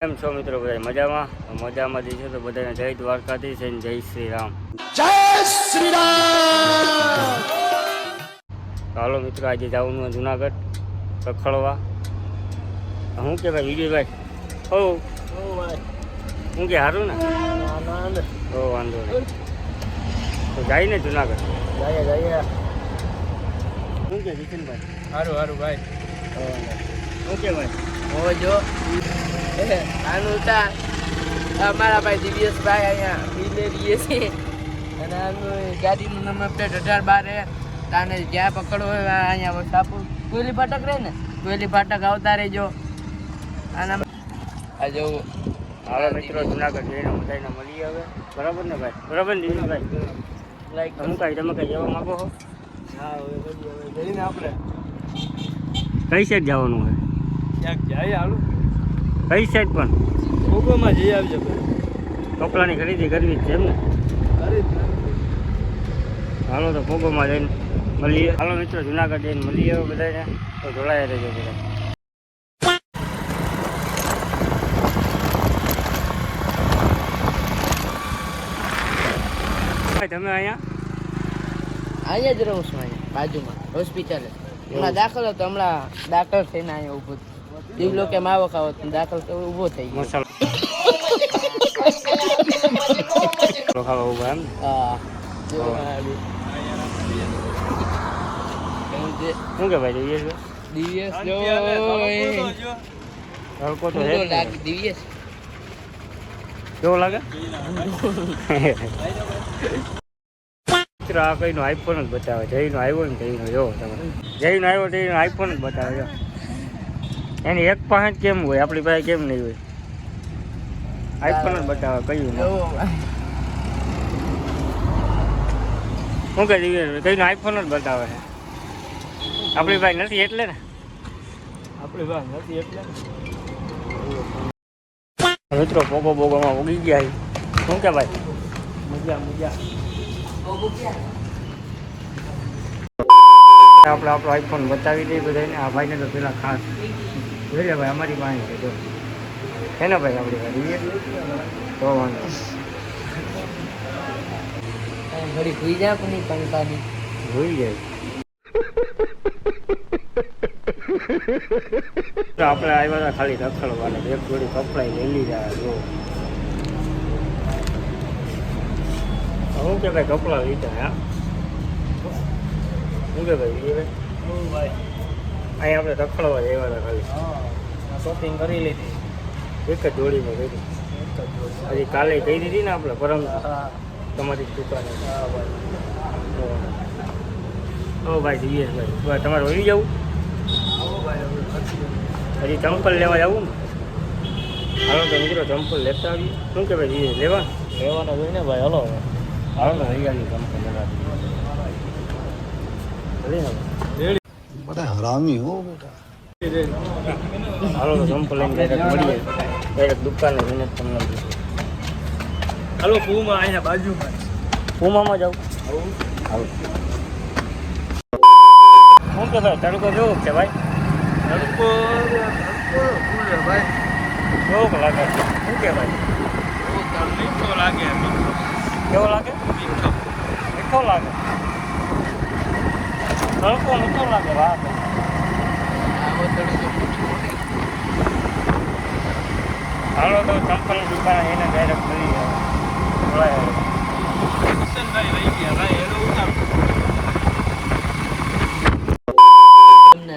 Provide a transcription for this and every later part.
કેમ છો મિત્રો? બધા મજામાં છે તો બધાને જય દ્વારકાધીશ અને જય શ્રી રામ. જય શ્રી રામ. હાલો મિત્રો, આજે જવાનું જુનાગઢ રખડવા. શું કે ભાઈ વિજયભાઈ? હો હું કે સારું ને? હો વાંધો નહીં તો જાય ને જુનાગઢ. જઈએ શું કે કિશનભાઈ? સારું ભાઈ. શું કે ભાઈ? જો આનું અમારા ભાઈ દિવ્યેશભાઈ અહીંયા બિલેરીએ છે અને આનું ગાડીનું નંબર પ્લેટ 1812 તાને જ્યાં પકડવો હોય અહીંયા સાપુર કોયલી ફાટક રહે ને, કોયલી ફાટક આવતા રહેજો. આના આ જવું હાલો મિત્રો, જુનાગઢ જઈને બધાને મળીએ હવે. બરાબર ને ભાઈ? બરાબર ને દિવ્યેશભાઈ? લાઈક તમે કઈ જવા માગો છો? હા હવે જઈને આપણે કઈ સાઈડ જવાનું હોય? ક્યાંક જાય હાલું. કઈ સાઈડ પણ? કોકોમાં જઈ આવજો. કપડાની ખરીદી કરવી જ છે એમ ને? હાલો તો પોગોમાં જઈને મળીએ. હાલો મિત્રો, જુનાગઢ જઈને મળીએ બધાને. તો જોડાયા રહેજો બધા. તમે અહીંયા જ રહું છું, અહીંયા બાજુમાં હોસ્પિટલે હમણાં દાખલ હતો. હમણાં દાખલ થઈને અહીંયા ઊભો દીવલો કે માવો ખાવો દાખલ તો ઊભો થઈ ગયો. ખાવા ઉભા એમ? હા શું કે ભાઈ દિવ્યેશ? દિવ્યેશ હલકો તો લાગે. દિવ્યેશ કેવો લાગે? આ કઈનો આઈફોન જ બતાવે. જયનો આવ્યો ને જયનો જોવો તમે. જયનો આવ્યો તો એનો આઈફોન જ બતાવે જો. એની એક પાસે કેમ હોય, આપણી પાસે કેમ નહીં હોય? આઈફોન જ બતાવે. કયું શું કે દિવ્યેશ? કઈનો આઈફોન જ બતાવે છે. આપણી પાસે નથી એટલે ને. મિત્રો પોગોમાં ઉગી ગયા. શું કે ભાઈ? મજા આપણે આપણો આઈફોન બતાવી દઈએ બધાને. આ ભાઈને તો પેલા ખાસ જોઈએ ભાઈ, અમારી પાસે છે જો. છે ને ભાઈ આપણી પાસે? તો વાંધો ઘડી સુઈ જાય પણ પાણી પાણી જોઈ જાય. તો આપણે આવ્યા હતા ખાલી રખડવાને. એક જોડી કપડાં લઈ લીધા. જો શું કે ભાઈ કપડાં લીધા? હા શું કે ભાઈ? અહીંયા આપણે રખડવા જ આવ્યા હતા ખાલી. શોપિંગ કરી લીધી. એક જ જોડીમાં કરી. હજી કાલે કહી દીધી ને આપણે પરમ તમારી દુકાને. ઓ ભાઈ દિવ્યેશભાઈ, તમારે વળી જવું? હજી ચંપલ લેવા જવું ને? હાલો તો મિત્રો ચંપલ લેતા આવીએ. શું કે ભાઈ દિવ્યેશ લેવાનો હોય ને ભાઈ? હલો હાલો તો લઈ આવીએ ચંપલ લેવા. बड़ा हरामी हो बेटा. હાલો તો ચંપલ લઈને ડાયરેક્ટ મળીએ. ડાયરેક્ટ દુકાને જઈને તમને હાલો પૂમાં અહીંયા બાજુમાં પૂમામાં જાઉં. હાલો શું કે ભાઈ તડકો કેવો છે ભાઈ? તડકો ભાઈ કેવો લાગે? શું કે ભાઈ? મીઠો લાગે. કેવો લાગે? મીઠો લાગે. તડકો મીઠો લાગે. વાહ હાલો તો ચંપલની દુકાન એને ડાયરેક્ટ મળી જાય.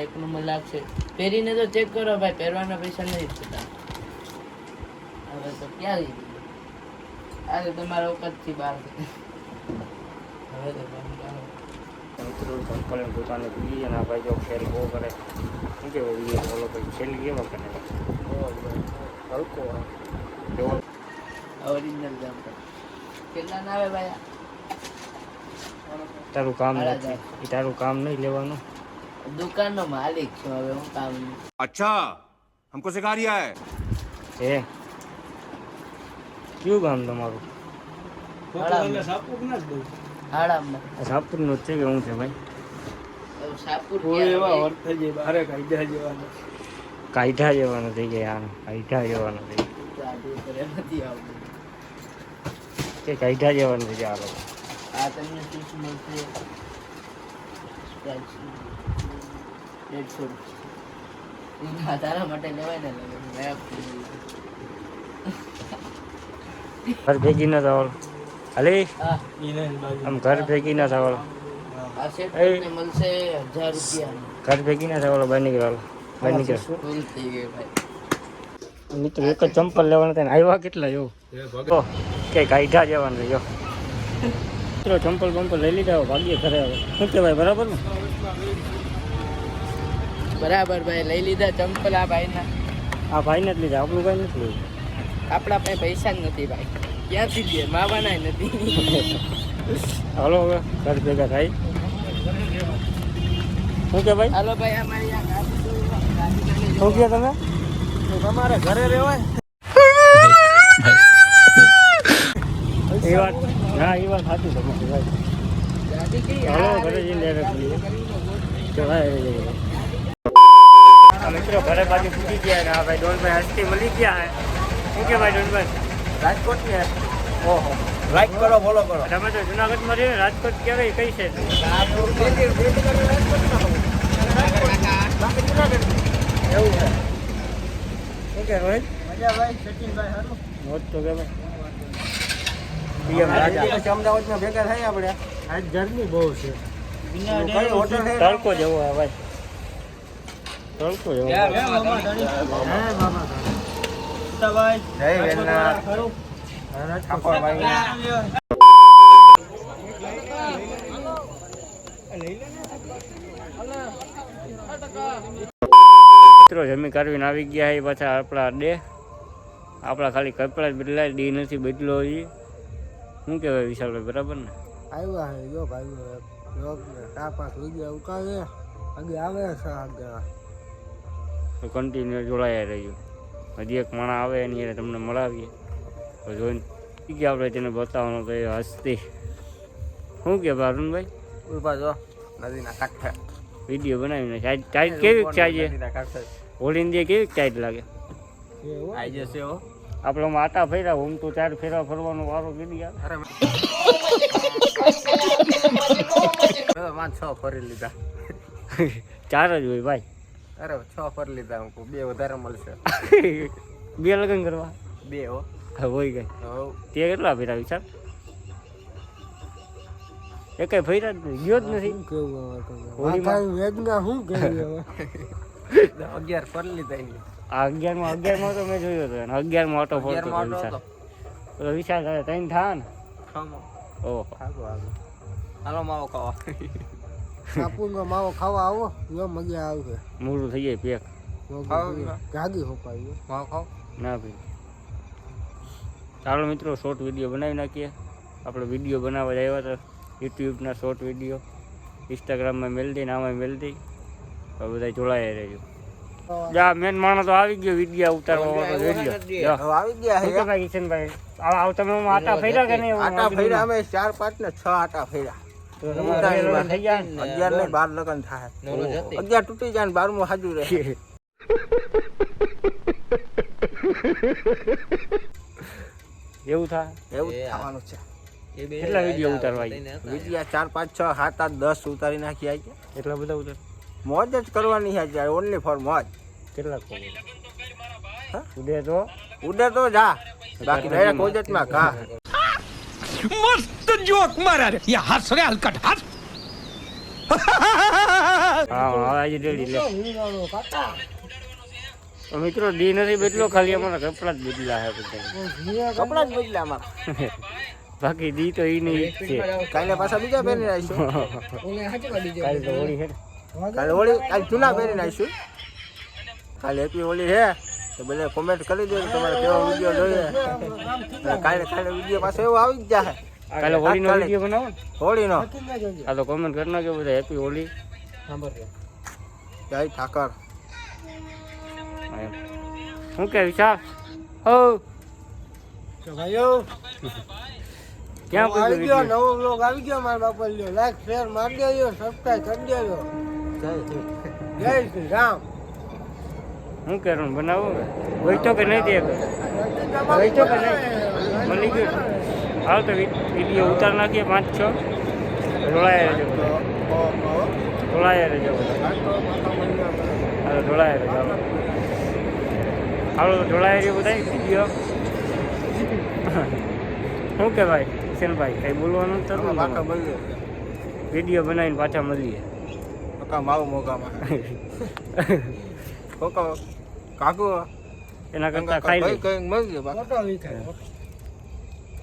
એક નંબર લાગશે. પહેરીને તો ચેક કરો ભાઈ, પહેરવાના પૈસા નહીં થતા. હવે તો ક્યાં લઈ આજે તમારા વખતથી બહાર હવે તો ચંપલની દુકાને પી અને ભાઈ જો ખેલ બહુ કરે. શું કહેવાય બોલો ભાઈ? ખેલ કેવો કરે? હલકો કેવો? ઓરિજિનલ જમ્પર કેટલા ના આવે ભાઈ? તારું કામ નથી. એ તારું કામ નહીં લેવાનું. દુકાનનો માલિક છું, હવે હું કામ. अच्छा हमको सिखा रिया है. હે કયું ગામ તમારું? હાડામાં સાપુરનું જ છે કે શું છે ભાઈ? સાપુર કાયઢા જવાનું થઈ ગયા. કાયઢા જવાનું થઈ નથી આવતું. કે કાઢ્યા જવાનું છે આ લોકો. આ તમને ટીપ મળશે 150 રૂપિયા. તારા માટે લેવાય ને ઘર ભેગી ના થવાલ હાલી હા આમ ઘર ભેગી ના થવાલ આ સેટ તમને મળશે 1000 રૂપિયા. ઘર ભેગી ના થવાલ બહાર નીકળવાલો બહાર નીકળ. ફૂલ થઈ ગયું ભાઈ. મિત્રો એક જ ચંપલ લેવાના થાય ને આવ્યા કેટલા જો કે કાઢ્યા જવાનું છે જો. મિત્રો ચંપલ બંપલ લઈ લીધા ભાગ્ય ઘરે આવે શું કહેવાય બરાબર ને. બરાબર ભાઈ લઈ લીધા ચંપલ આ ભાઈના. આ ભાઈને જ લીધા આપણું ભાઈ નથી લીધું. આપણા પાસે પૈસા જ નથી ભાઈ. ક્યાંથી લે માવાના નથી. હાલો હવે ઘર ભેગા થાય શું કે ભાઈ હાલો ભાઈ અમારી આ ગાડી શું કહો તમે તમારે ઘરે રહેવાય. એ વાત હા એ વાત સાચી તમારી ભાઈ. ગાડી કઈ હાલો ઘરે જઈને મિત્રો ઘરે બાજુ પૂછી ગયા ને હા ભાઈ ડોનભાઈ હસ્તી મળી ગયા હે શું કે ભાઈ ડોનભાઈ રાજકોટ ને ઓહો लाइक करो फॉलो करो તમે તો જુનાગઢમાં રહ્યો રાજકોટ ક્યારે કઈ છે એવું છે શું કે રોહિત મજા ભાઈ સચિનભાઈ હારું મોજ તો કે ભાઈ પીએમ રાજા અમદાવાદમાં ભેગા થાય આપણે આજ ગરમી બહુ છે કઈ હોટલ છે તડકો જેવો હે ભાઈ તડકો જેવો જય વેલનાથ ઠાકોર ભાઈ મિત્રો જમી કાઢવીને આવી ગયા એ પાછા આપણા ડે આપણા ખાલી કપડા જ બદલાય ડી નથી બદલો એ શું કહેવાય વિશાલભાઈ બરાબર ને આવ્યા હે જો ભાઈ લોક ને તાપાસ વિડિયો ઉતારે આગે આવે છે આગળ તો કન્ટિન્યુ જોડાયા રહેજો હજી એક માણસ આવે એની એને તમને મળાવીએ તો જોઈને ગયા આપણે તેને બતાવવાનો તો એ હસ્તી શું કે અરુણભાઈ ઉભા જો નદીના કાંઠે વિડીયો બનાવીને ટાઈટ કેવી ચાહીએ નદીના કાંઠે હોળી દે કેવી ટાઈટ લાગે આઈ જશે હો આપણે આટા ફેર્યા હું તો 4 ફેરા ફરવાનો વારો કીધી યાર અરે મેં 6 ફરી લીધા 4 જ હોય ભાઈ અરે 6 ફરી લીધા હું 2 વધારે મળશે 2 લગ્ન કરવા 2 હો હોય ગઈ હો તે કેટલા ફેરા વિચાર એકે ફેરા જ નહીં ગયો જ નથી હોળીમાં વેદના શું કેવી હવે 11 ફરી લીધા એની આ 11માં તો મેં જોયો હતો અને 11માં ઓટો ફોડતો હતો વિશાલ તો વિશાલ કરે 3 થા ને ખામો ઓહો હાલો માવો ખાવા કાપુનો માવો ખાવા આવો જો મજા આવશે મૂળું થઈ જાય પેક ગાગી હોપાઈ માવો ખાવ ના ભાઈ ચાલો મિત્રો શોર્ટ વિડીયો બનાવી નાખીએ આપણે વિડીયો બનાવવા જ આવ્યા હતા યુટ્યુબના શોર્ટ વિડીયો ઇન્સ્ટાગ્રામમાં મેળ દઈ ને આમાં મેળ દઈ તો બધા જોડાયા રહેજો જા મેન માણસ તો આવી ગયો વિડીયો ઉતારવા વાળો વિડીયો આવી ગયા શું કે ભાઈ કિશનભાઈ આવ તમે આટા ફેર્યા કે નહીં આટા ફેર્યા અમે 4 5 ને 6 આટા ફેર્યા તો તમારે થઈ ગયા ને? 11 ને 12 લગન થાય 11 તૂટી જાય ને 12 માં હાજુ રહે એવું થાય એવું જ થવાનું છે કેટલા વિડીયો ઉતારવા આવી વિડિયા 4 5 6 7 8 10 ઉતારી નાખી આવી એટલા બધા ઉતાર મોજ જ કરવાની છે જ્યારે ઓનલી ફોર મોજ કેટલા હા? ઉડે તો ઉડે તો જા બાકી ડાયરેક્ટ ઓજતમાં ઘા मस्त जोक मारा रे ये हंस रे हलकट हंस હા આજે રેડી લે તો મિત્રો દી નથી બદલો ખાલી અમારા કપડા જ બદલા હે બધા કપડા જ બદલ્યા અમારા બાકી દી તો ઈ નહીં છે કાલે પાછા બીજા પહેરીને આવીશું કાલે તો હોળી છે કાલે હોળી કાલે જૂના પહેરીને આવીશું કાલે હેપી હોળી છે તો બધા કોમેન્ટ કરી દેજો તમારે કેવો વિડીયો જોઈએ અને કાલે વિડીયો પાછો એવો આવી જ જાય કાલે હોળીનો વિડીયો બનાવો ને હોળીનો આ તો કોમેન્ટ કરી નાખજો બધા હેપી હોળી જય ઠાકર શું કે વિચાર હો ભાઈઓ ક્યાં કોઈ આવી ગયો વિડીયો નવો વ્લોગ આવી ગયો મારા બાપા લ્યો લાઈક શેર મારી દેજો સબસ્ક્રાઇબ કરી દેજો જય શ્રી રામ શું કરવાનું બનાવો કે વહીતો કે નહીં દે વહીતો કે નહીં મળી ગયું હાલ તો વિડીયો ઉતાર નાખીએ 5-6 ઢોળાયા રહેજો ઢોળાયા રહેજો હાલો ઢોળાયા રહેજો હાલો ઢોળાયા રહ્યો બધા વિડીયો શું કે ભાઈ કિશનભાઈ કંઈ બોલવાનું તો પાકા મળીએ વિડીયો બનાવીને પાછા મળીએ પાકા માવો મોગામાં કોકા કાકુ એના કરતાં ખાઈ લે કઈ મળીએ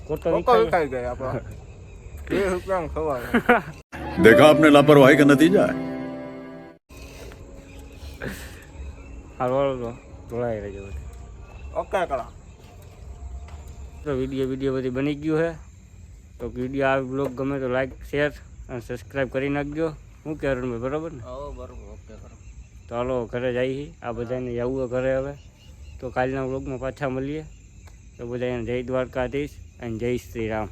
કોટો કોકા વિકાઈ ગયા આપણા 2 રૂપિયામાં ખવાય देखा आपने लापरवाही का नतीजा है હાલો તો ઢોળાઈ રહેજો ઓકે કરા તો વિડીયો બધી બની ગયું છે તો વિડીયો આ બ્લોગ ગમે તો લાઈક શેર અને સબસ્ક્રાઈબ કરી નાખજો શું કે અરુણભાઈ બરાબર ને બરોબર ઓકે કરો તો હાલો ઘરે જઈએ આ બધાને જવું ઘરે હવે તો કાલના બ્લોગમાં પાછા મળીએ તો બધાને જય દ્વારકાધીશ અને જય શ્રી રામ